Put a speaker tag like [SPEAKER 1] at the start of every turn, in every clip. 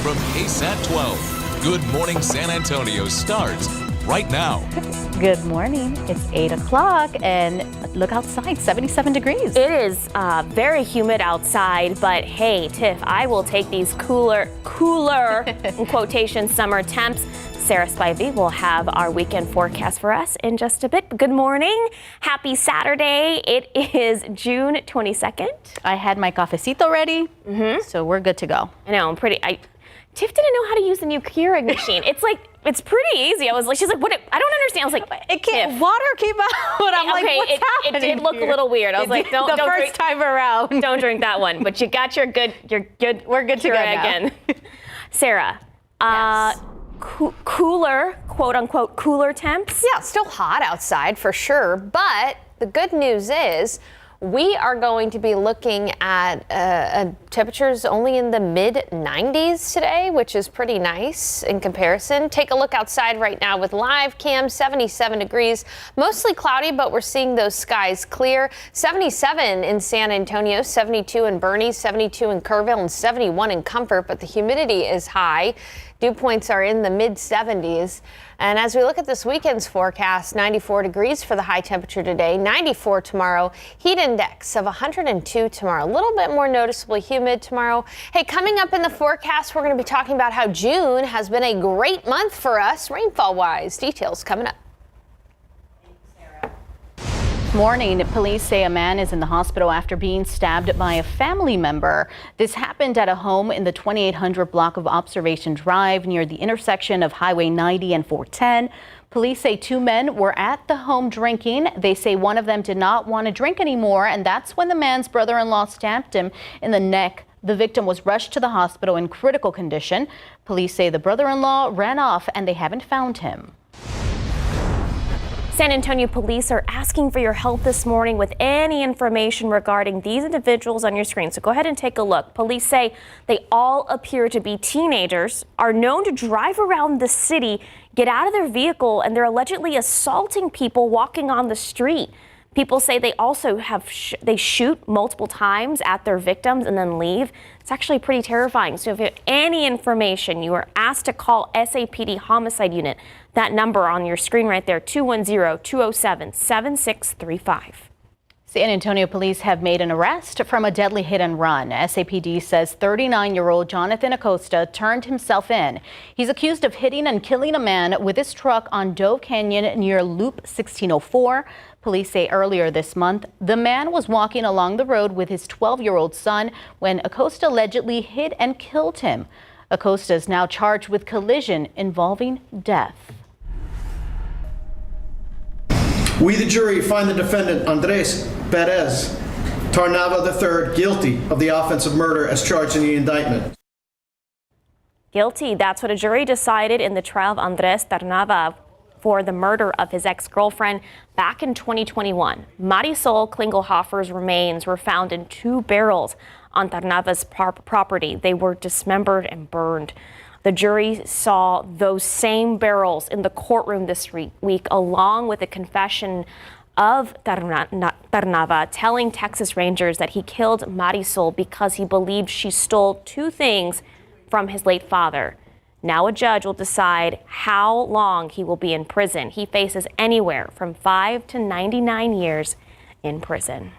[SPEAKER 1] from KSAT 12. Good Morning San Antonio starts right now.
[SPEAKER 2] Good morning. It's 8 o'clock and look outside, 77 degrees.
[SPEAKER 3] It is very humid outside, but hey, Tiff, I will take these cooler, in quotation, summer temps. Sarah Spivey will have our weekend forecast for us in just a bit. Good morning. Happy Saturday. It is June 22nd.
[SPEAKER 2] I had my cafecito ready, so we're good to go.
[SPEAKER 3] I know, Tiff didn't know how to use the new Keurig machine. It's pretty easy. I was like, she's like, what? I don't understand. I was like,
[SPEAKER 2] it can't, water came out. I'm like, what's happening?
[SPEAKER 3] It did look a little weird. I was like, don't
[SPEAKER 2] first time around.
[SPEAKER 3] Don't drink that one. But you got your good. We're good to go again. Sarah,
[SPEAKER 4] yes.
[SPEAKER 3] Cooler, quote unquote, cooler temps.
[SPEAKER 4] Yeah, still hot outside for sure. But the good news is we are going to be looking at temperatures only in the mid-90s today, which is pretty nice in comparison. Take a look outside right now with live cam, 77 degrees, mostly cloudy, but we're seeing those skies clear. 77 in San Antonio, 72 in Boerne, 72 in Kerrville, and 71 in Comfort, but the humidity is high. Dew points are in the mid-70s. And as we look at this weekend's forecast, 94 degrees for the high temperature today, 94 tomorrow, heat index of 102 tomorrow. A little bit more noticeably humid tomorrow. Hey, coming up in the forecast, we're going to be talking about how June has been a great month for us, rainfall-wise. Details coming up.
[SPEAKER 2] Morning. Police say a man is in the hospital after being stabbed by a family member. This happened at a home in the 2800 block of Observation Drive near the intersection of Highway 90 and 410. Police say two men were at the home drinking. They say one of them did not want to drink anymore, and that's when the man's brother-in-law stabbed him in the neck. The victim was rushed to the hospital in critical condition. Police say the brother-in-law ran off and they haven't found him.
[SPEAKER 3] San Antonio police are asking for your help this morning with any information regarding these individuals on your screen. So go ahead and take a look. Police say they all appear to be teenagers, are known to drive around the city, get out of their vehicle, and they're allegedly assaulting people walking on the street. People say they also they shoot multiple times at their victims and then leave. It's actually pretty terrifying. So if you have any information, you are asked to call SAPD Homicide Unit. That number on your screen right there, 210-207-7635.
[SPEAKER 2] San Antonio police have made an arrest from a deadly hit and run. SAPD says 39-year-old Jonathan Acosta turned himself in. He's accused of hitting and killing a man with his truck on Dove Canyon near Loop 1604. Police say earlier this month, the man was walking along the road with his 12-year-old son when Acosta allegedly hit and killed him. Acosta is now charged with collision involving death.
[SPEAKER 5] We, the jury, find the defendant, Andres Perez Tarnava III, guilty of the offense of murder as charged in the indictment.
[SPEAKER 3] Guilty. That's what a jury decided in the trial of Andres Tarnava for the murder of his ex-girlfriend back in 2021. Marisol Klingelhofer's remains were found in 2 barrels on Tarnava's property. They were dismembered and burned. The jury saw those same barrels in the courtroom this week, along with a confession of Tarnava telling Texas Rangers that he killed Marisol because he believed she stole 2 things from his late father. Now a judge will decide how long he will be in prison. He faces anywhere from 5 to 99 years in prison.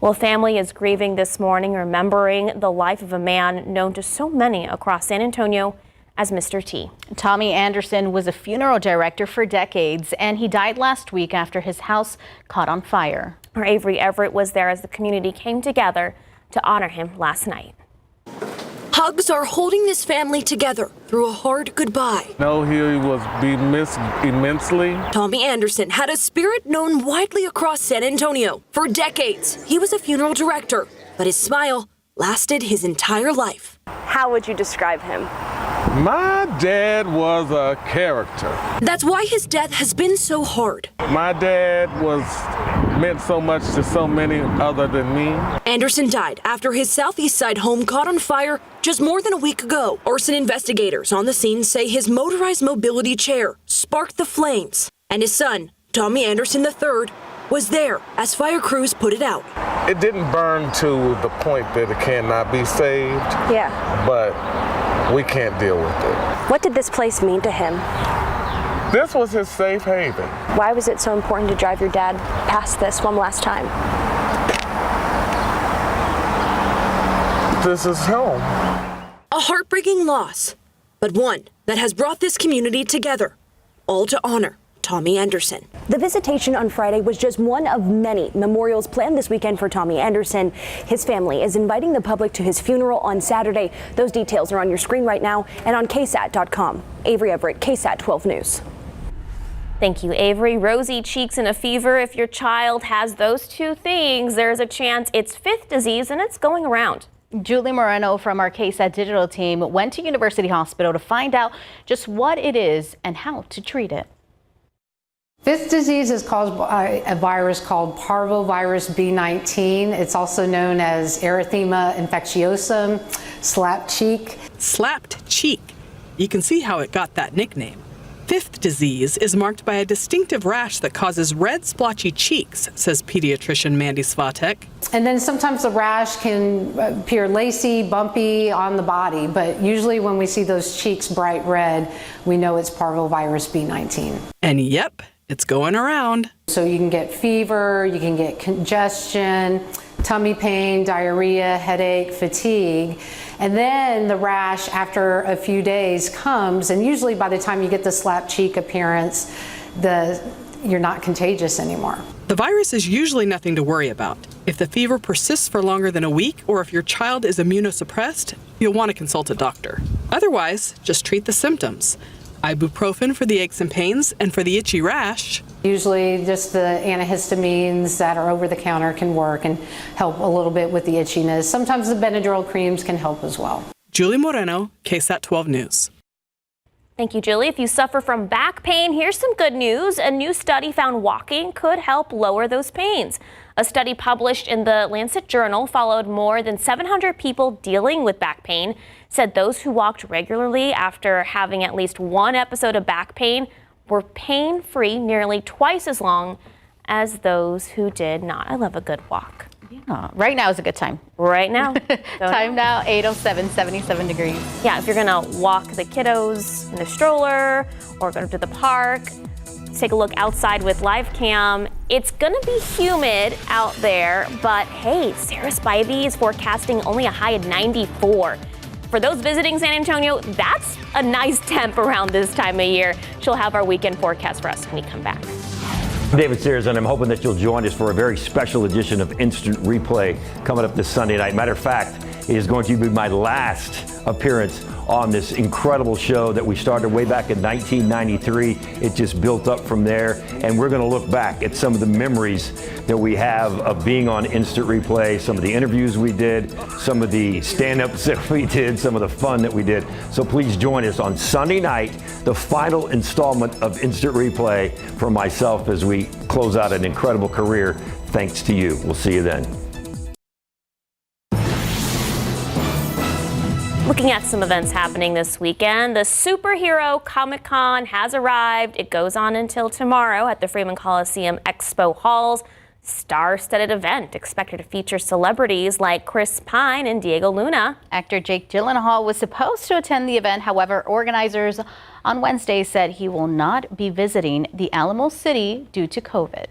[SPEAKER 3] Well, family is grieving this morning, remembering the life of a man known to so many across San Antonio as Mr. T.
[SPEAKER 2] Tommy Anderson was a funeral director for decades, and he died last week after his house caught on fire.
[SPEAKER 3] Our Avery Everett was there as the community came together to honor him last night.
[SPEAKER 6] Hugs are holding this family together through a hard goodbye.
[SPEAKER 7] No, he was being missed immensely.
[SPEAKER 6] Tommy Anderson had a spirit known widely across San Antonio. For decades, he was a funeral director, but his smile lasted his entire life.
[SPEAKER 8] How would you describe him?
[SPEAKER 7] My dad was a character.
[SPEAKER 6] That's why his death has been so hard.
[SPEAKER 7] My dad meant so much to so many other than me.
[SPEAKER 6] Anderson died after his southeast side home caught on fire just more than a week ago. Arson investigators on the scene say his motorized mobility chair sparked the flames, and his son, Tommy Anderson III, was there as fire crews put it out.
[SPEAKER 7] It didn't burn to the point that it cannot be saved.
[SPEAKER 8] Yeah.
[SPEAKER 7] But we can't deal with it.
[SPEAKER 8] What did this place mean to him?
[SPEAKER 7] This was his safe haven.
[SPEAKER 8] Why was it so important to drive your dad past this one last time?
[SPEAKER 7] This is home.
[SPEAKER 6] A heartbreaking loss, but one that has brought this community together, all to honor Tommy Anderson.
[SPEAKER 8] The visitation on Friday was just one of many memorials planned this weekend for Tommy Anderson. His family is inviting the public to his funeral on Saturday. Those details are on your screen right now and on KSAT.com. Avery Everett, KSAT 12 News.
[SPEAKER 3] Thank you, Avery. Rosy cheeks and a fever. If your child has those two things, there's a chance it's fifth disease and it's going around.
[SPEAKER 2] Julie Moreno from our KSAT digital team went to University Hospital to find out just what it is and how to treat it.
[SPEAKER 9] This disease is caused by a virus called parvovirus B19. It's also known as erythema infectiosum, slapped cheek.
[SPEAKER 10] Slapped cheek. You can see how it got that nickname. Fifth disease is marked by a distinctive rash that causes red splotchy cheeks, says pediatrician Mandy Svatek.
[SPEAKER 9] And then sometimes the rash can appear lacy, bumpy on the body, but usually when we see those cheeks bright red, we know it's parvovirus B19.
[SPEAKER 10] And yep, it's going around.
[SPEAKER 9] So you can get fever, you can get congestion, tummy pain, diarrhea, headache, fatigue. And then the rash after a few days comes, and usually by the time you get the slapped cheek appearance, you're not contagious anymore.
[SPEAKER 10] The virus is usually nothing to worry about. If the fever persists for longer than a week, or if your child is immunosuppressed, you'll want to consult a doctor. Otherwise, just treat the symptoms. Ibuprofen for the aches and pains, and for the itchy rash,
[SPEAKER 9] usually just the antihistamines that are over the counter can work and help a little bit with the itchiness. Sometimes the Benadryl creams can help as well.
[SPEAKER 10] Julie Moreno, KSAT 12 News.
[SPEAKER 3] Thank you, Julie. If you suffer from back pain, here's some good news. A new study found walking could help lower those pains. A study published in the Lancet Journal followed more than 700 people dealing with back pain, said those who walked regularly after having at least one episode of back pain were pain-free nearly twice as long as those who did not. I love a good walk.
[SPEAKER 2] Yeah, right now is a good time.
[SPEAKER 3] Right now.
[SPEAKER 2] Time now, 8:07, 77 degrees.
[SPEAKER 3] Yeah, if you're gonna walk the kiddos in the stroller or go to the park, take a look outside with live cam. It's gonna be humid out there, but hey, Sarah Spivey is forecasting only a high of 94. For those visiting San Antonio, that's a nice temp around this time of year. She'll have our weekend forecast for us when we come back.
[SPEAKER 11] I'm David Sears, and I'm hoping that you'll join us for a very special edition of Instant Replay coming up this Sunday night. Matter of fact, it is going to be my last appearance on this incredible show that we started way back in 1993. It just built up from there, and we're going to look back at some of the memories that we have of being on Instant Replay, some of the interviews we did, some of the stand-ups that we did, some of the fun that we did. So please join us on Sunday night, the final installment of Instant Replay for myself as we close out an incredible career. Thanks to you. We'll see you then.
[SPEAKER 3] Looking at some events happening this weekend, the Superhero Comic-Con has arrived. It goes on until tomorrow at the Freeman Coliseum Expo Hall's star-studded event, expected to feature celebrities like Chris Pine and Diego Luna.
[SPEAKER 2] Actor Jake Gyllenhaal was supposed to attend the event. However, organizers on Wednesday said he will not be visiting the Alamo City due to COVID.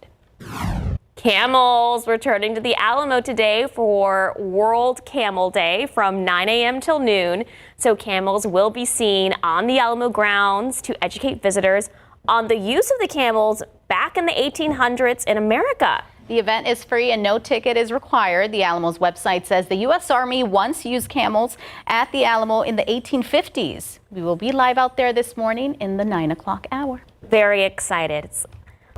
[SPEAKER 3] Camels returning to the Alamo today for World Camel Day from 9 a.m. till noon. So camels will be seen on the Alamo grounds to educate visitors on the use of the camels back in the 1800s in America.
[SPEAKER 2] The event is free and no ticket is required. The Alamo's website says the U.S. Army once used camels at the Alamo in the 1850s. We will be live out there this morning in the 9 o'clock hour.
[SPEAKER 3] Very excited. It's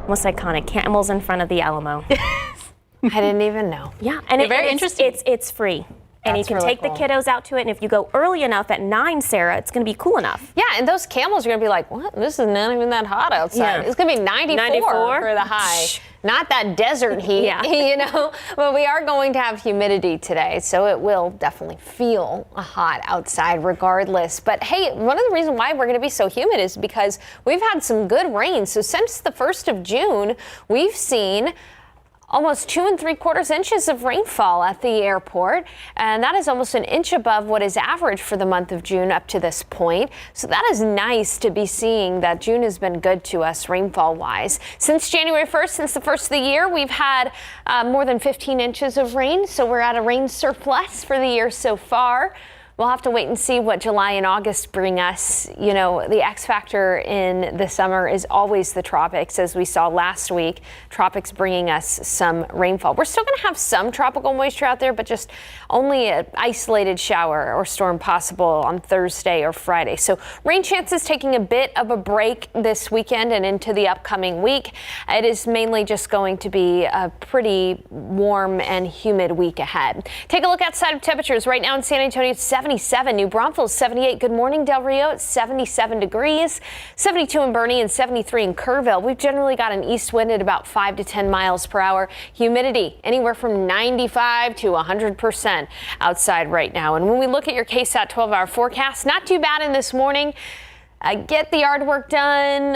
[SPEAKER 3] most iconic, camels in front of the Alamo.
[SPEAKER 4] I didn't even know.
[SPEAKER 3] Yeah, and
[SPEAKER 2] very interesting.
[SPEAKER 3] It's free. And
[SPEAKER 4] That's
[SPEAKER 3] you can
[SPEAKER 4] really
[SPEAKER 3] take
[SPEAKER 4] cool.
[SPEAKER 3] the kiddos out to it, and if you go early enough at 9, Sarah, it's going to be cool enough.
[SPEAKER 4] Yeah, and those camels are going to be like, what? This is not even that hot outside.
[SPEAKER 3] Yeah.
[SPEAKER 4] It's going to be 94 for the high. Not that desert heat,
[SPEAKER 3] Yeah.
[SPEAKER 4] you know. But we are going to have humidity today, so it will definitely feel hot outside regardless. But hey, one of the reasons why we're going to be so humid is because we've had some good rain. So since the 1st of June, we've seen Almost 2 3/4 inches of rainfall at the airport, and that is almost an inch above what is average for the month of June up to this point. So that is nice to be seeing that June has been good to us rainfall wise. Since January 1st, since the first of the year, we've had more than 15 inches of rain, so we're at a rain surplus for the year so far. We'll have to wait and see what July and August bring us. You know, the X factor in the summer is always the tropics, as we saw last week. Tropics bringing us some rainfall. We're still going to have some tropical moisture out there, but just only an isolated shower or storm possible on Thursday or Friday. So rain chances taking a bit of a break this weekend and into the upcoming week. It is mainly just going to be a pretty warm and humid week ahead. Take a look outside of temperatures right now in San Antonio. It's 77, New Braunfels 78. Good morning, Del Rio. It's 77 degrees, 72 in Bernie and 73 in Kerrville. We've generally got an east wind at about 5 to 10 miles per hour. Humidity anywhere from 95 to 100% outside right now. And when we look at your KSAT 12-hour forecast, not too bad in this morning. Get the yard work done,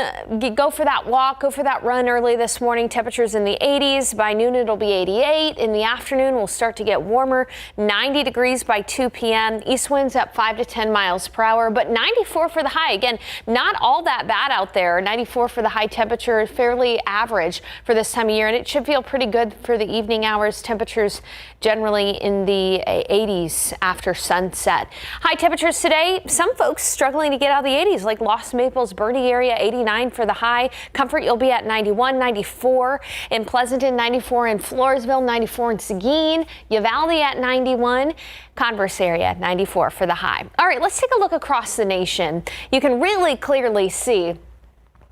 [SPEAKER 4] go for that walk, go for that run early this morning. Temperatures in the 80s. By noon, it'll be 88. In the afternoon, we'll start to get warmer. 90 degrees by 2 p.m. East winds up 5 to 10 miles per hour, but 94 for the high. Again, not all that bad out there. 94 for the high temperature, fairly average for this time of year, and it should feel pretty good for the evening hours. Temperatures generally in the 80s after sunset. High temperatures today, some folks struggling to get out of the 80s, like Los Maples, Bertie area, 89 for the high. Comfort, you'll be at 91, 94 in Pleasanton, 94 in Floresville, 94 in Seguin, Uvalde at 91. Converse area, 94 for the high. All right, let's take a look across the nation. You can really clearly see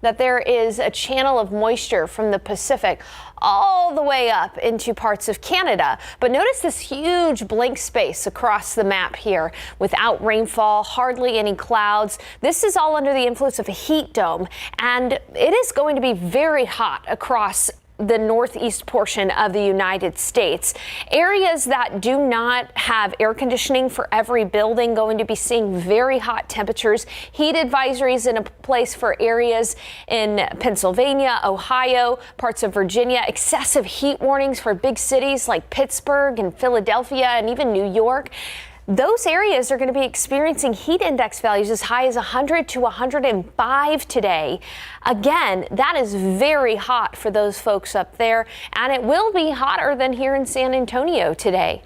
[SPEAKER 4] that there is a channel of moisture from the Pacific all the way up into parts of Canada. But notice this huge blank space across the map here without rainfall, hardly any clouds. This is all under the influence of a heat dome, and it is going to be very hot across the northeast portion of the United States. Areas that do not have air conditioning for every building going to be seeing very hot temperatures. Heat advisories in place for areas in Pennsylvania, Ohio, parts of Virginia. Excessive heat warnings for big cities like Pittsburgh and Philadelphia and even New York. Those areas are going to be experiencing heat index values as high as 100 to 105 today. Again, that is very hot for those folks up there, and it will be hotter than here in San Antonio today.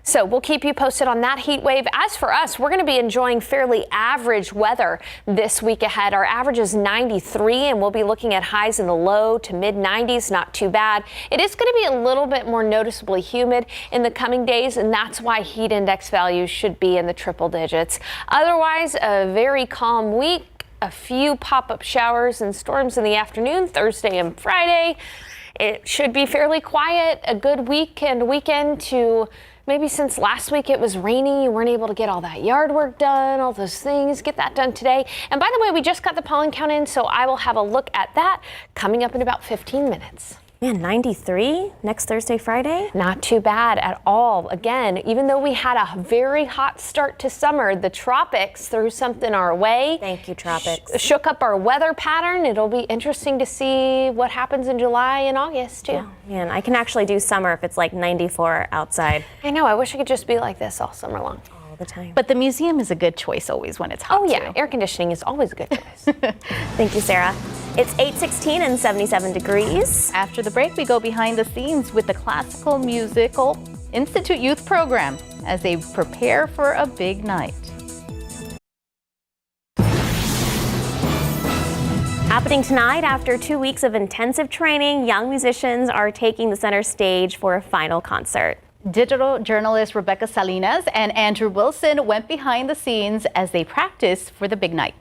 [SPEAKER 4] So we'll keep you posted on that heat wave. As for us, we're going to be enjoying fairly average weather this week ahead. Our average is 93, and we'll be looking at highs in the low to mid 90s. Not too bad. It is going to be a little bit more noticeably humid in the coming days, and that's why heat index values should be in the triple digits. Otherwise, a very calm week. A few pop-up showers and storms in the afternoon, Thursday and Friday. It should be fairly quiet. A good week and weekend to maybe since last week it was rainy, you weren't able to get all that yard work done, all those things, get that done today. And by the way, we just got the pollen count in, so I will have a look at that coming up in about 15 minutes.
[SPEAKER 3] Man, 93 next Thursday, Friday?
[SPEAKER 4] Not too bad at all. Again, even though we had a very hot start to summer, the tropics threw something our way.
[SPEAKER 3] Thank you, tropics.
[SPEAKER 4] Shook up our weather pattern. It'll be interesting to see what happens in July and August, too.
[SPEAKER 3] Yeah, man, I can actually do summer if it's like 94 outside.
[SPEAKER 4] I know. I wish I could just be like this all summer long.
[SPEAKER 3] All the time.
[SPEAKER 2] But the museum is a good choice always when it's hot.
[SPEAKER 4] Oh, yeah.
[SPEAKER 2] Too.
[SPEAKER 4] Air conditioning is always a good choice.
[SPEAKER 3] Thank you, Sarah. It's 8:16 and 77 degrees.
[SPEAKER 2] After the break, we go behind the scenes with the Classical Musical Institute Youth Program as they prepare for a big night.
[SPEAKER 3] Happening tonight, after 2 weeks of intensive training, young musicians are taking the center stage for a final concert.
[SPEAKER 2] Digital journalist Rebecca Salinas and Andrew Wilson went behind the scenes as they practiced for the big night.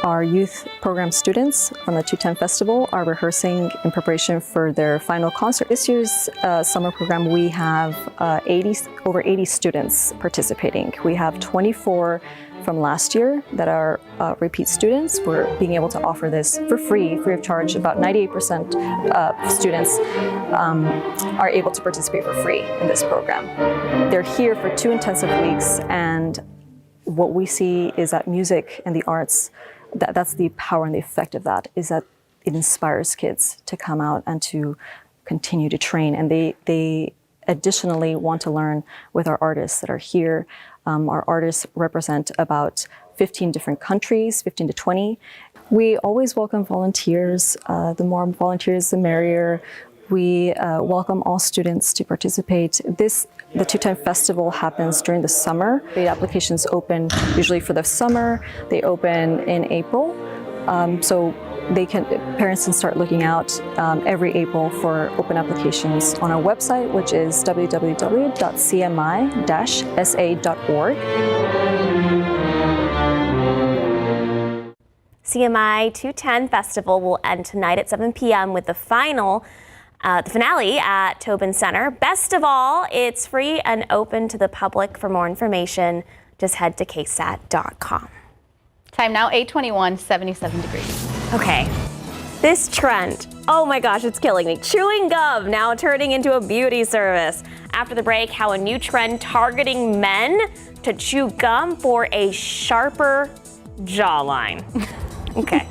[SPEAKER 12] Our youth program students on the 210 Festival are rehearsing in preparation for their final concert. This year's summer program, we have over 80 students participating. We have 24 from last year that are repeat students. We're being able to offer this for free of charge. About 98% of students are able to participate for free in this program. They're here for 2 intensive weeks, and what we see is that music and the arts, that's the power and the effect of that, is that it inspires kids to come out and to continue to train. And they additionally want to learn with our artists that are here. Our artists represent about 15 different countries, 15 to 20. We always welcome volunteers. The more volunteers, the merrier. We welcome all students to participate. The Two-Time Festival happens during the summer. The applications open usually for the summer. They open in April. So parents can start looking out every April for open applications on our website, which is www.cmi-sa.org.
[SPEAKER 3] CMI 210 Festival will end tonight at 7 p.m. with the finale at Tobin Center. Best of all, it's free and open to the public. For more information, just head to KSAT.com.
[SPEAKER 2] Time now 8:21, 77 degrees.
[SPEAKER 3] Okay, this trend, oh my gosh, it's killing me. Chewing gum now turning into a beauty service. After the break, how a new trend targeting men to chew gum for a sharper jawline. Okay.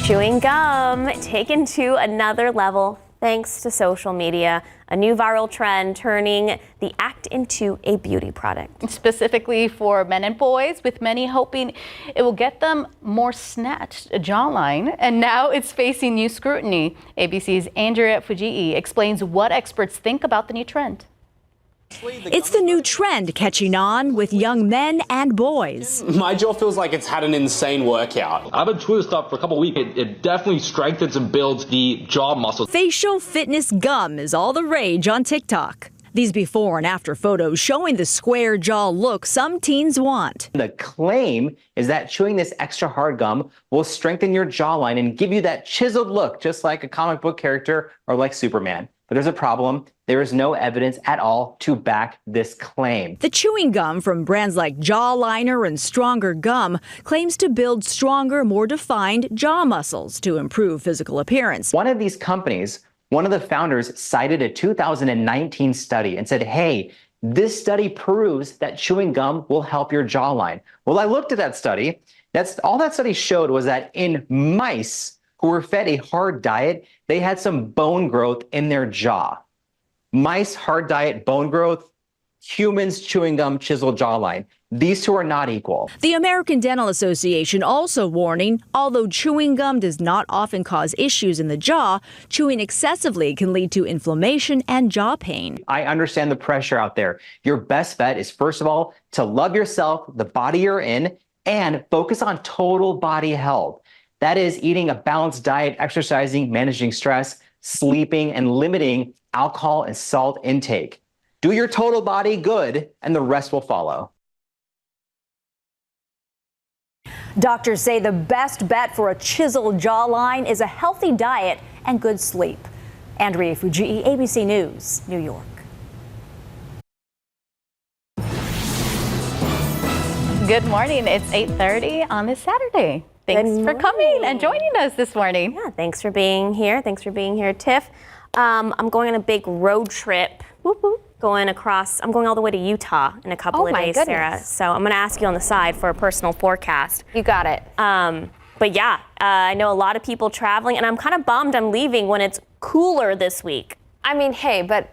[SPEAKER 3] Chewing gum taken to another level thanks to social media. A new viral trend turning the act into a beauty product.
[SPEAKER 2] Specifically for men and boys, with many hoping it will get them more snatched jawline. And now it's facing new scrutiny. ABC's Andrea Fujii explains what experts think about the new trend.
[SPEAKER 13] It's the new trend catching on with young men and boys.
[SPEAKER 14] My jaw feels like it's had an insane workout. I've been chewing stuff for a couple of weeks. It definitely strengthens and builds the jaw muscles.
[SPEAKER 13] Facial fitness gum is all the rage on TikTok. These before and after photos showing the square jaw look some teens want.
[SPEAKER 15] The claim is that chewing this extra hard gum will strengthen your jawline and give you that chiseled look, just like a comic book character or like Superman. But there's a problem. There is no evidence at all to back this claim.
[SPEAKER 13] The chewing gum from brands like Jawliner and Stronger Gum claims to build stronger, more defined jaw muscles to improve physical appearance.
[SPEAKER 15] One of these companies, one of the founders cited a 2019 study and said, hey, this study proves that chewing gum will help your jawline. Well, I looked at that study. All that study showed was that in mice who were fed a hard diet, they had some bone growth in their jaw. Mice, hard diet, bone growth. Humans, chewing gum, chiseled jawline. These two are not equal.
[SPEAKER 13] The American Dental Association also warning, although chewing gum does not often cause issues in the jaw, chewing excessively can lead to inflammation and jaw pain.
[SPEAKER 15] I understand the pressure out there. Your best bet is, first of all, to love yourself, the body you're in, and focus on total body health. That is eating a balanced diet, exercising, managing stress, sleeping, and limiting alcohol and salt intake. Do your total body good, and the rest will follow.
[SPEAKER 8] Doctors say the best bet for a chiseled jawline is a healthy diet and good sleep. Andrea Fujii, ABC News, New York.
[SPEAKER 2] Good morning. It's 8:30 on this Saturday. Thanks for coming and joining us this morning.
[SPEAKER 3] Yeah, thanks for being here. Thanks for being here, Tiff. I'm going on a big road trip. Whoop, whoop. I'm going all the way to Utah in a couple of days, Sarah. So I'm going to ask you on the side for a personal forecast.
[SPEAKER 4] You got it.
[SPEAKER 3] But yeah, I know a lot of people traveling, and I'm kind of bummed I'm leaving when it's cooler this week.
[SPEAKER 4] I mean, hey, but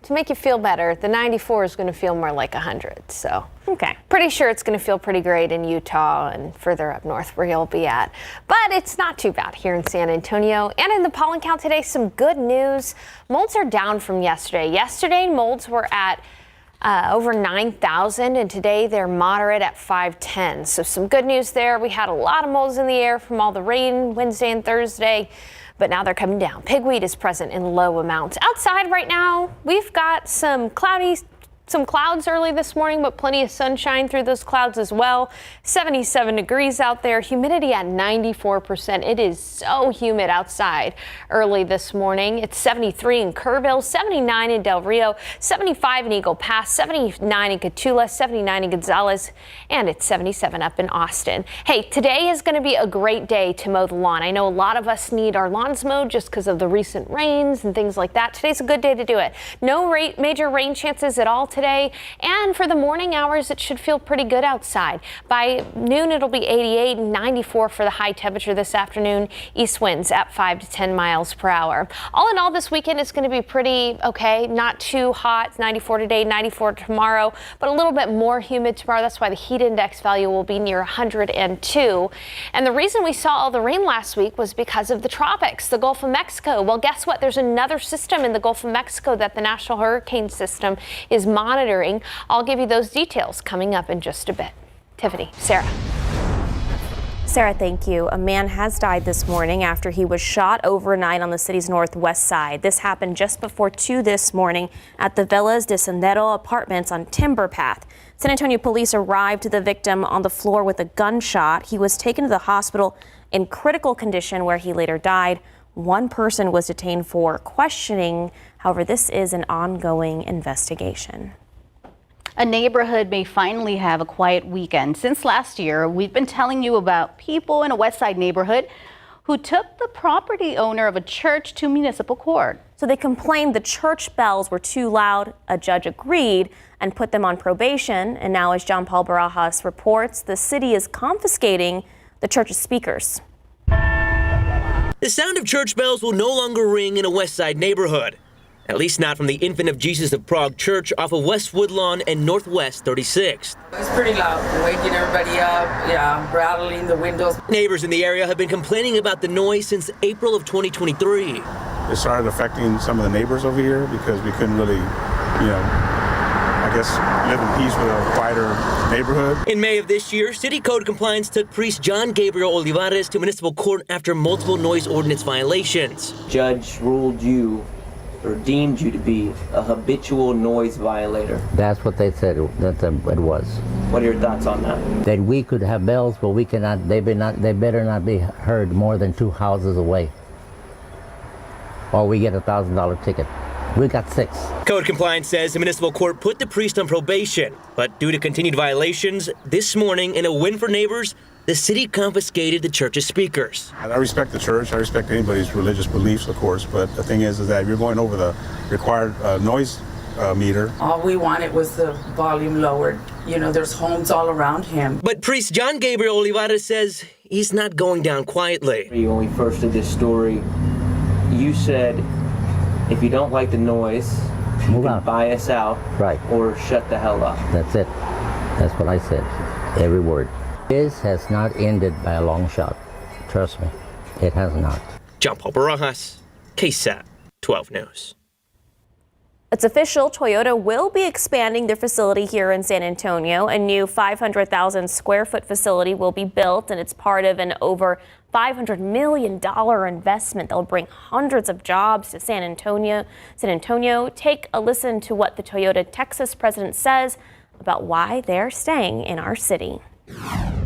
[SPEAKER 4] to make you feel better, the 94 is going to feel more like 100. So
[SPEAKER 3] okay,
[SPEAKER 4] pretty sure it's going to feel pretty great in Utah and further up north where you'll be at. But it's not too bad here in San Antonio. And in the pollen count today, some good news. Molds are down from yesterday. Yesterday, molds were at over 9,000, and today they're moderate at 510. So some good news there. We had a lot of molds in the air from all the rain Wednesday and Thursday, but now they're coming down. Pigweed is present in low amounts. Outside right now, we've got some cloudy Some clouds early this morning, but plenty of sunshine through those clouds as well. 77 degrees out there, humidity at 94%. It is so humid outside early this morning. It's 73 in Kerrville, 79 in Del Rio, 75 in Eagle Pass, 79 in Cotulla, 79 in Gonzales, and it's 77 up in Austin. Hey, today is going to be a great day to mow the lawn. I know a lot of us need our lawns mowed just because of the recent rains and things like that. Today's a good day to do it. No major rain chances at all today, and for the morning hours it should feel pretty good outside. By noon it'll be 88 and 94 for the high temperature this afternoon. East winds at 5 to 10 miles per hour. All in all, this weekend is going to be pretty okay, not too hot. It's 94 today, 94 tomorrow, but a little bit more humid tomorrow. That's why the heat index value will be near 102. And the reason we saw all the rain last week was because of the tropics, the Gulf of Mexico. Well, guess what? There's another system in the Gulf of Mexico that the National Hurricane System is monitoring. I'll give you those details coming up in just a bit. Tiffany, Sarah.
[SPEAKER 3] Sarah, thank you. A man has died this morning after he was shot overnight on the city's northwest side. This happened just before 2 this morning at the Villas de Sendero apartments on Timber Path. San Antonio police arrived to the victim on the floor with a gunshot. He was taken to the hospital in critical condition where he later died. One person was detained for questioning. However, this is an ongoing investigation.
[SPEAKER 2] A neighborhood may finally have a quiet weekend. Since last year, we've been telling you about people in a West Side neighborhood who took the property owner of a church to municipal court.
[SPEAKER 3] So they complained the church bells were too loud. A judge agreed and put them on probation. And now, as John Paul Barajas reports, the city is confiscating the church's speakers.
[SPEAKER 16] The sound of church bells will no longer ring in a West Side neighborhood. At least not from the Infant of Jesus of Prague Church off of West Woodlawn and Northwest 36th.
[SPEAKER 17] It's pretty loud, waking everybody up, rattling the windows.
[SPEAKER 16] Neighbors in the area have been complaining about the noise since April of 2023.
[SPEAKER 18] It started affecting some of the neighbors over here because we couldn't really, I guess, live in peace with a quieter neighborhood.
[SPEAKER 16] In May of this year, City Code Compliance took priest John Gabriel Olivares to municipal court after multiple noise ordinance violations.
[SPEAKER 19] Judge ruled you or deemed you to be a habitual noise violator.
[SPEAKER 20] That's what they said that it was.
[SPEAKER 19] What are your thoughts on that?
[SPEAKER 20] That we could have bells, but we cannot. They better not be heard more than 2 houses away, or we get a $1,000 ticket. We got 6.
[SPEAKER 16] Code Compliance says the municipal court put the priest on probation, but due to continued violations, this morning, in a win for neighbors, the city confiscated the church's speakers.
[SPEAKER 18] I respect the church. I respect anybody's religious beliefs, of course, but the thing is that if you're going over the required noise meter.
[SPEAKER 17] All we wanted was the volume lowered. There's homes all around him.
[SPEAKER 16] But priest John Gabriel Olivares says he's not going down quietly.
[SPEAKER 19] When we first did this story, you said, if you don't like the noise,
[SPEAKER 20] move out,
[SPEAKER 19] buy us out,
[SPEAKER 20] right,
[SPEAKER 19] or shut the hell up.
[SPEAKER 20] That's it. That's what I said. Every word. This has not ended by a long shot. Trust me, it has not.
[SPEAKER 16] John Paul Barajas, KSAT 12 News.
[SPEAKER 3] It's official, Toyota will be expanding their facility here in San Antonio. A new 500,000 square foot facility will be built, and it's part of an over $500 million investment that will bring hundreds of jobs to San Antonio. Take a listen to what the Toyota Texas president says about why they're staying in our city.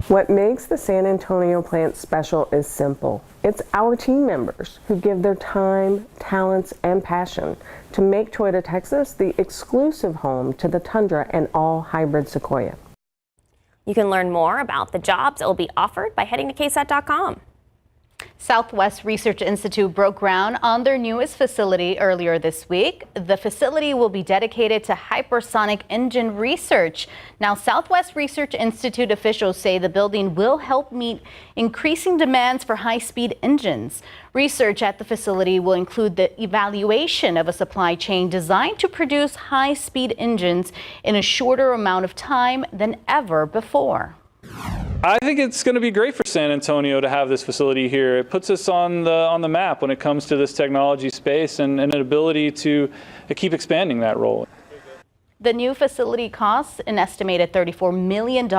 [SPEAKER 21] What makes the San Antonio plant special is simple. It's our team members who give their time, talents, and passion to make Toyota Texas the exclusive home to the Tundra and all hybrid Sequoia.
[SPEAKER 3] You can learn more about the jobs that will be offered by heading to KSAT.com.
[SPEAKER 2] Southwest Research Institute broke ground on their newest facility earlier this week. The facility will be dedicated to hypersonic engine research. Now, Southwest Research Institute officials say the building will help meet increasing demands for high-speed engines. Research at the facility will include the evaluation of a supply chain designed to produce high-speed engines in a shorter amount of time than ever before.
[SPEAKER 22] I think it's going to be great for San Antonio to have this facility here. It puts us on the map when it comes to this technology space and an ability to keep expanding that role.
[SPEAKER 2] The new facility costs an estimated $34 million.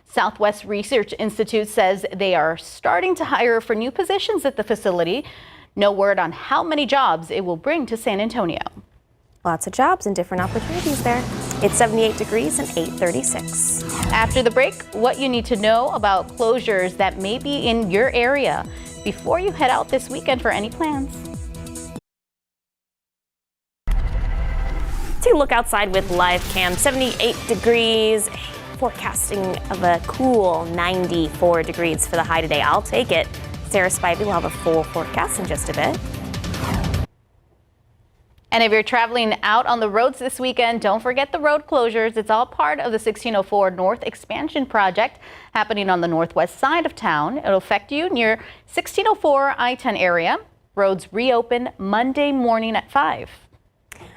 [SPEAKER 2] Southwest Research Institute says they are starting to hire for new positions at the facility. No word on how many jobs it will bring to San Antonio.
[SPEAKER 3] Lots of jobs and different opportunities there. It's 78 degrees and 8:36.
[SPEAKER 2] After the break, what you need to know about closures that may be in your area before you head out this weekend for any plans.
[SPEAKER 3] Take a look outside with live cam. 78 degrees. Forecasting of a cool 94 degrees for the high today. I'll take it. Sarah Spivey will have a full forecast in just a bit.
[SPEAKER 2] And if you're traveling out on the roads this weekend, don't forget the road closures. It's all part of the 1604 North Expansion Project happening on the northwest side of town. It'll affect you near 1604 I-10 area. Roads reopen Monday morning at 5.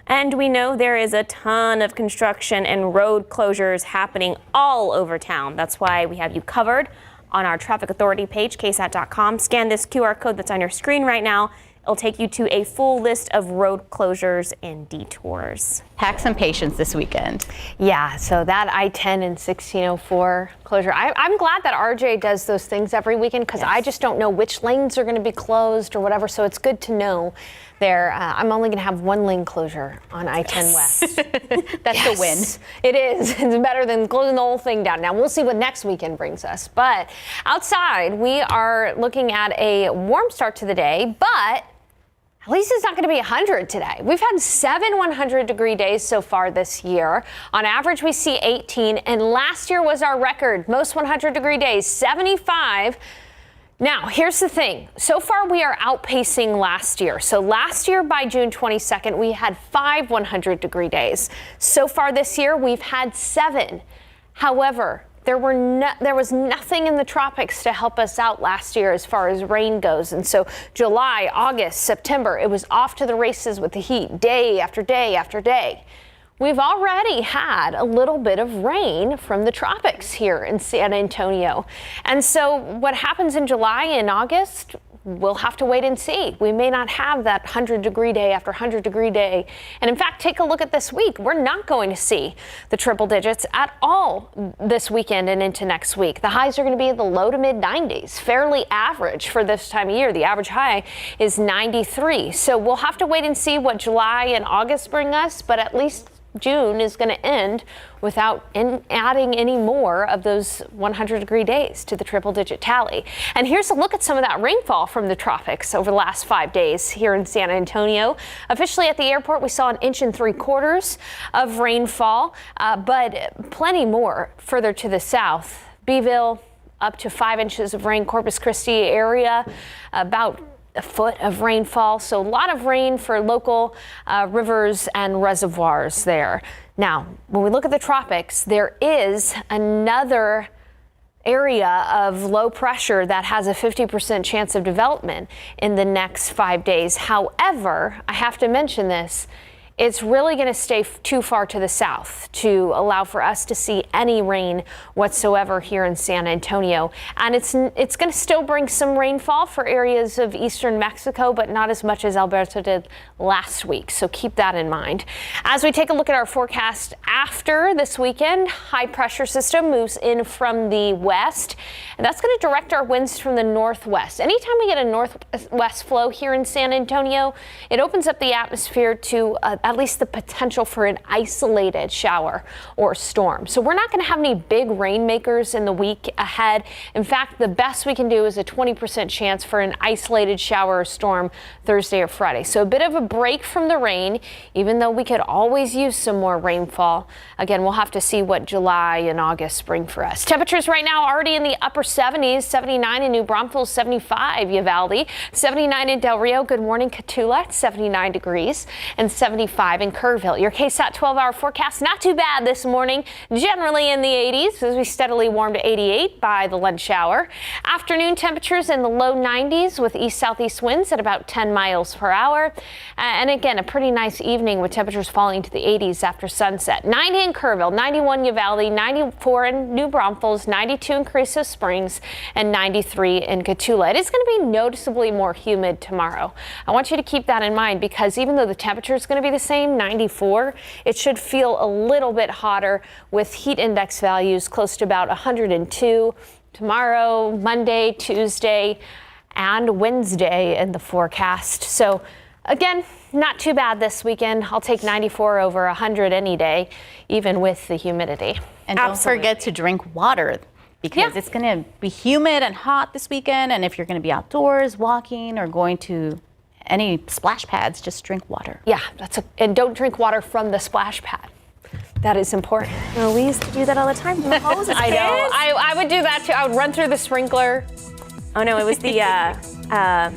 [SPEAKER 3] And we know there is a ton of construction and road closures happening all over town. That's why we have you covered on our traffic authority page, KSAT.com. Scan this QR code that's on your screen right now. It'll take you to a full list of road closures and detours.
[SPEAKER 2] Have some patience this weekend.
[SPEAKER 4] Yeah, so that I-10 and 1604 closure. I'm glad that RJ does those things every weekend because I just don't know which lanes are going to be closed or whatever. So it's good to know there. I'm only going to have one lane closure on I-10 West.
[SPEAKER 2] That's the win.
[SPEAKER 4] It is. It's better than closing the whole thing down. Now, we'll see what next weekend brings us. But outside, we are looking at a warm start to the day, but at least it's not going to be 100 today. We've had 7 100-degree days so far this year. On average, we see 18, and last year was our record. Most 100-degree days, 75. Now, here's the thing. So far, we are outpacing last year. So last year, by June 22nd, we had 5 100-degree days. So far this year, we've had 7. However, there was nothing in the tropics to help us out last year as far as rain goes. And so July, August, September, it was off to the races with the heat day after day after day. We've already had a little bit of rain from the tropics here in San Antonio. And so what happens in July and August, we'll have to wait and see. We may not have that 100-degree day after 100-degree day. And in fact, take a look at this week. We're not going to see the triple digits at all this weekend and into next week. The highs are going to be in the low to mid 90s, fairly average for this time of year. The average high is 93. So we'll have to wait and see what July and August bring us, but at least June is going to end without adding any more of those 100-degree days to the triple-digit tally. And here's a look at some of that rainfall from the tropics over the last 5 days here in San Antonio. Officially at the airport, we saw 1 3/4 inches of rainfall, but plenty more further to the south. Beeville, up to 5 inches of rain. Corpus Christi area, about a foot of rainfall. So a lot of rain for local rivers and reservoirs there. Now, when we look at the tropics, there is another area of low pressure that has a 50% chance of development in the next 5 days. However, I have to mention this. It's really going to stay too far to the south to allow for us to see any rain whatsoever here in San Antonio. And it's going to still bring some rainfall for areas of eastern Mexico, but not as much as Alberto did last week. So keep that in mind. As we take a look at our forecast after this weekend, high pressure system moves in from the west, and that's going to direct our winds from the northwest. Anytime we get a northwest flow here in San Antonio, it opens up the atmosphere to at least the potential for an isolated shower or storm. So we're not going to have any big rainmakers in the week ahead. In fact, the best we can do is a 20% chance for an isolated shower or storm Thursday or Friday. So a bit of a break from the rain, even though we could always use some more rainfall. Again, we'll have to see what July and August bring for us. Temperatures right now already in the upper 70s, 79 in New Braunfels, 75 Uvalde, 79 in Del Rio. Good morning, Cotulla, 79 degrees, and 75 in Kerrville. Your KSAT 12-hour forecast, not too bad this morning, generally in the 80s as we steadily warm to 88 by the lunch hour. Afternoon temperatures in the low 90s with east-southeast winds at about 10 miles per hour. And again, a pretty nice evening with temperatures falling to the 80s after sunset. 90 in Kerrville, 91 Uvalde, 94 in New Braunfels, 92 in Carrizo Springs, and 93 in Cotulla. It is going to be noticeably more humid tomorrow. I want you to keep that in mind because even though the temperature is going to be the same, 94, it should feel a little bit hotter with heat index values close to about 102 tomorrow, Monday, Tuesday, and Wednesday in the forecast. So Again, not too bad this weekend. I'll take 94 over 100 any day, even with the humidity.
[SPEAKER 2] And don't forget to drink water because it's going to be humid and hot this weekend. And if you're going to be outdoors walking or going to any splash pads, just drink water.
[SPEAKER 4] Yeah, and don't drink water from the splash pad. That is important.
[SPEAKER 3] Well, we used to do that all the time in the halls as
[SPEAKER 4] I
[SPEAKER 3] kids.
[SPEAKER 4] know. I would do that too. I would run through the sprinkler.
[SPEAKER 3] Oh no, it was the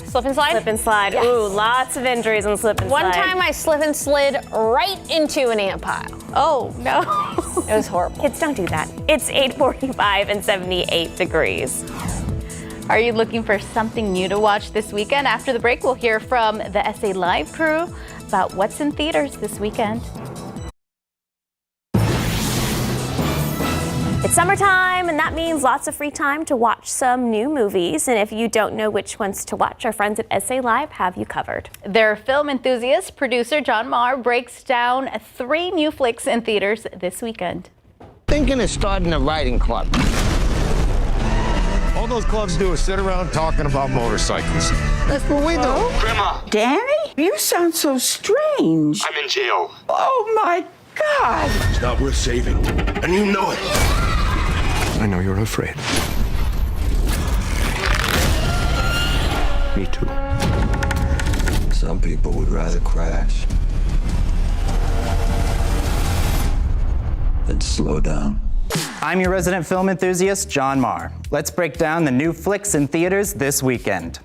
[SPEAKER 4] slip and slide?
[SPEAKER 3] Slip and slide.
[SPEAKER 4] Yes.
[SPEAKER 3] Ooh, lots of injuries on slip and slide.
[SPEAKER 4] One time I slip and slid right into an ant pile.
[SPEAKER 3] Oh no.
[SPEAKER 4] It was horrible.
[SPEAKER 3] Kids, don't do that. It's 8:45 and 78 degrees.
[SPEAKER 2] Are you looking for something new to watch this weekend? After the break, we'll hear from the SA Live crew about what's in theaters this weekend.
[SPEAKER 3] It's summertime, and that means lots of free time to watch some new movies. And if you don't know which ones to watch, our friends at SA Live have you covered.
[SPEAKER 2] Their film enthusiast, producer John Marr, breaks down 3 new flicks in theaters this weekend.
[SPEAKER 1] Thinking of starting a writing club.
[SPEAKER 5] All those clubs do is sit around talking about motorcycles.
[SPEAKER 1] That's what we do.
[SPEAKER 23] Grandma! Danny? You sound so strange.
[SPEAKER 5] I'm in jail.
[SPEAKER 23] Oh my God!
[SPEAKER 5] It's not worth saving, and you know it. I know you're afraid. Me too.
[SPEAKER 24] Some people would rather crash than slow down.
[SPEAKER 25] I'm your resident film enthusiast, John Marr. Let's break down the new flicks in theaters this weekend.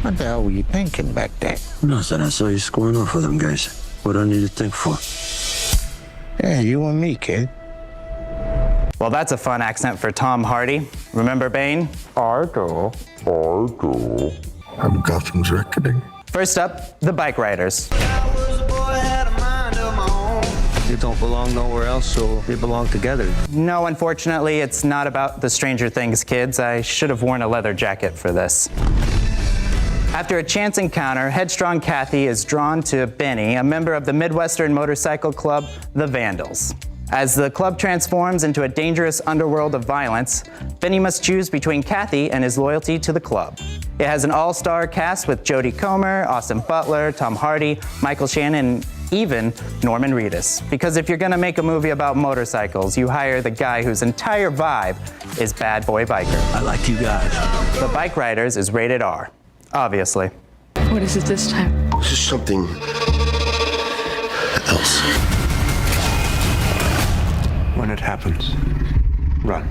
[SPEAKER 1] What the hell were you thinking back there?
[SPEAKER 24] Nothing. I saw you scoring off with them guys. What do I need to think for?
[SPEAKER 1] Yeah, you and me, kid.
[SPEAKER 25] Well, that's a fun accent for Tom Hardy. Remember Bane?
[SPEAKER 5] I do. I'm Gotham's reckoning.
[SPEAKER 25] First up, the Bike Riders.
[SPEAKER 24] You don't belong nowhere else, so they belong together.
[SPEAKER 25] No, unfortunately, it's not about the Stranger Things kids. I should have worn a leather jacket for this. After a chance encounter, headstrong Kathy is drawn to Benny, a member of the Midwestern motorcycle club, the Vandals. As the club transforms into a dangerous underworld of violence, Benny must choose between Kathy and his loyalty to the club. It has an all-star cast with Jodie Comer, Austin Butler, Tom Hardy, Michael Shannon, and even Norman Reedus. Because if you're gonna make a movie about motorcycles, you hire the guy whose entire vibe is bad boy biker.
[SPEAKER 24] I like you guys.
[SPEAKER 25] The Bike Riders is rated R, obviously.
[SPEAKER 23] What is it this time?
[SPEAKER 5] This is something else. When it happens, run.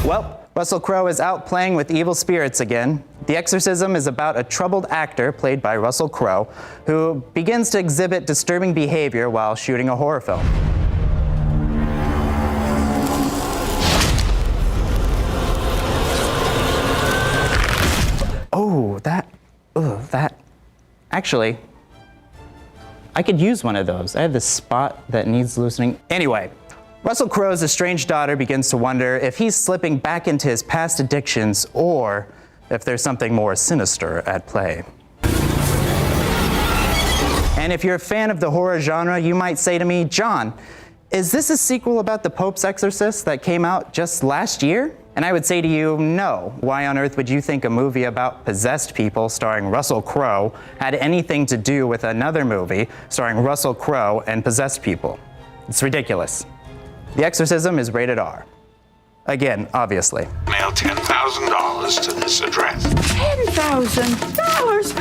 [SPEAKER 25] Well, Russell Crowe is out playing with evil spirits again. The Exorcism is about a troubled actor played by Russell Crowe who begins to exhibit disturbing behavior while shooting a horror film. Oh, actually, I could use one of those. I have this spot that needs loosening. Anyway, Russell Crowe's estranged daughter begins to wonder if he's slipping back into his past addictions or if there's something more sinister at play. And if you're a fan of the horror genre, you might say to me, John, is this a sequel about the Pope's Exorcist that came out just last year? And I would say to you, no. Why on earth would you think a movie about possessed people starring Russell Crowe had anything to do with another movie starring Russell Crowe and possessed people? It's ridiculous. The Exorcism is rated R. Again, obviously.
[SPEAKER 5] Mail $10,000 to this address.
[SPEAKER 23] $10,000?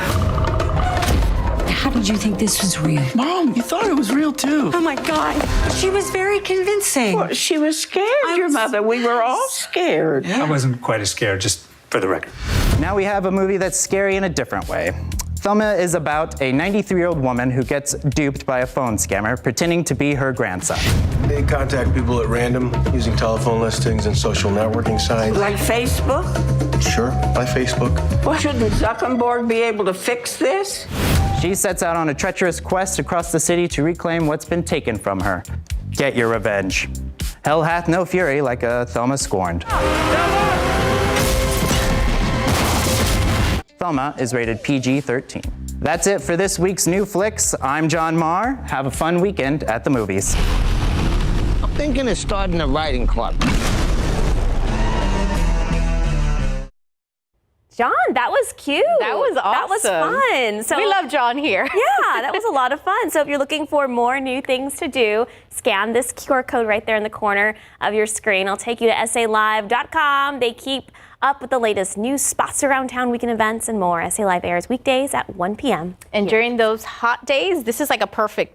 [SPEAKER 26] How did you think this was real?
[SPEAKER 23] Mom, you thought it was real too.
[SPEAKER 26] Oh my God. She was very convincing.
[SPEAKER 23] Well, she was scared, your mother. We were all scared.
[SPEAKER 27] I wasn't quite as scared, just for the record.
[SPEAKER 25] Now we have a movie that's scary in a different way. Thelma is about a 93-year-old woman who gets duped by a phone scammer pretending to be her grandson.
[SPEAKER 28] They contact people at random using telephone listings and social networking sites.
[SPEAKER 23] Like Facebook?
[SPEAKER 28] Sure, by Facebook.
[SPEAKER 23] Well, shouldn't Zuckerberg be able to fix this?
[SPEAKER 25] She sets out on a treacherous quest across the city to reclaim what's been taken from her. Get your revenge. Hell hath no fury like a Thelma scorned. Thelma is rated PG-13. That's it for this week's new flicks. I'm John Marr. Have a fun weekend at the movies.
[SPEAKER 1] I'm thinking of starting a writing club.
[SPEAKER 3] John, that was cute.
[SPEAKER 2] That was awesome.
[SPEAKER 3] That was fun. So
[SPEAKER 2] we love John here.
[SPEAKER 3] Yeah, that was a lot of fun. So if you're looking for more new things to do, scan this QR code right there in the corner of your screen. I'll take you to SALive.com. They keep up with the latest news, spots around town, weekend events, and more. SA Live airs weekdays at 1 p.m.
[SPEAKER 2] And during those hot days, this is like a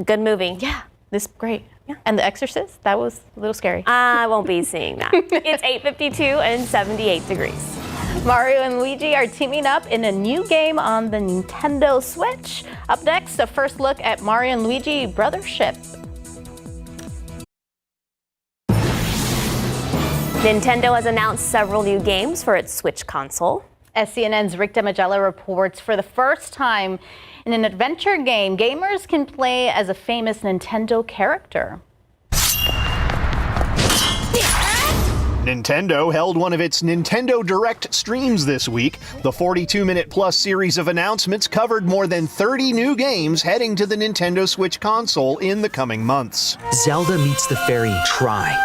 [SPEAKER 3] good movie.
[SPEAKER 2] Yeah, this is great. Yeah. And The Exorcist, that was a little scary.
[SPEAKER 3] I won't be seeing that. It's 8:52 and 78 degrees.
[SPEAKER 2] Mario and Luigi are teaming up in a new game on the Nintendo Switch. Up next, a first look at Mario and Luigi Brothership.
[SPEAKER 3] Nintendo has announced several new games for its Switch console.
[SPEAKER 2] SCNN's Rick Demagella reports for the first time in an adventure game, gamers can play as a famous Nintendo character.
[SPEAKER 6] Nintendo held one of its Nintendo Direct streams this week. The 42-minute-plus series of announcements covered more than 30 new games heading to the Nintendo Switch console in the coming months.
[SPEAKER 7] Zelda meets the fairy Tri,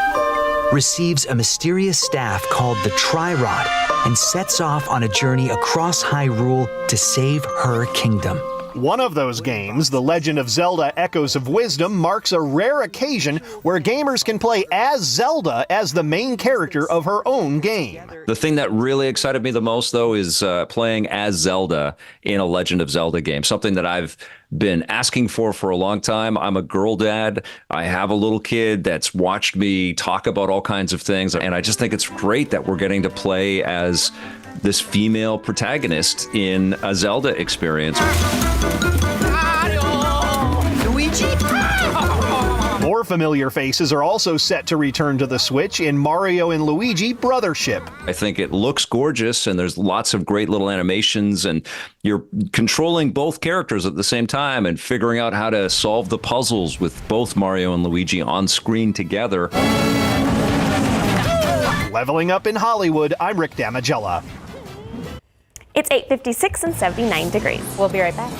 [SPEAKER 7] receives a mysterious staff called the Tri-Rod, and sets off on a journey across Hyrule to save her kingdom.
[SPEAKER 6] One of those games, The Legend of Zelda Echoes of Wisdom, marks a rare occasion where gamers can play as Zelda as the main character of her own game.
[SPEAKER 9] The thing that really excited me the most, though, is playing as Zelda in a Legend of Zelda game, something that I've been asking for a long time. I'm a girl dad. I have a little kid that's watched me talk about all kinds of things, and I just think it's great that we're getting to play as this female protagonist in a Zelda experience.
[SPEAKER 6] More familiar faces are also set to return to the Switch in Mario and Luigi Brothership.
[SPEAKER 9] I think it looks gorgeous, and there's lots of great little animations, and you're controlling both characters at the same time and figuring out how to solve the puzzles with both Mario and Luigi on screen together.
[SPEAKER 6] Leveling up in Hollywood, I'm Rick Damagella.
[SPEAKER 3] It's 8:56 and 79 degrees.
[SPEAKER 2] We'll be right back.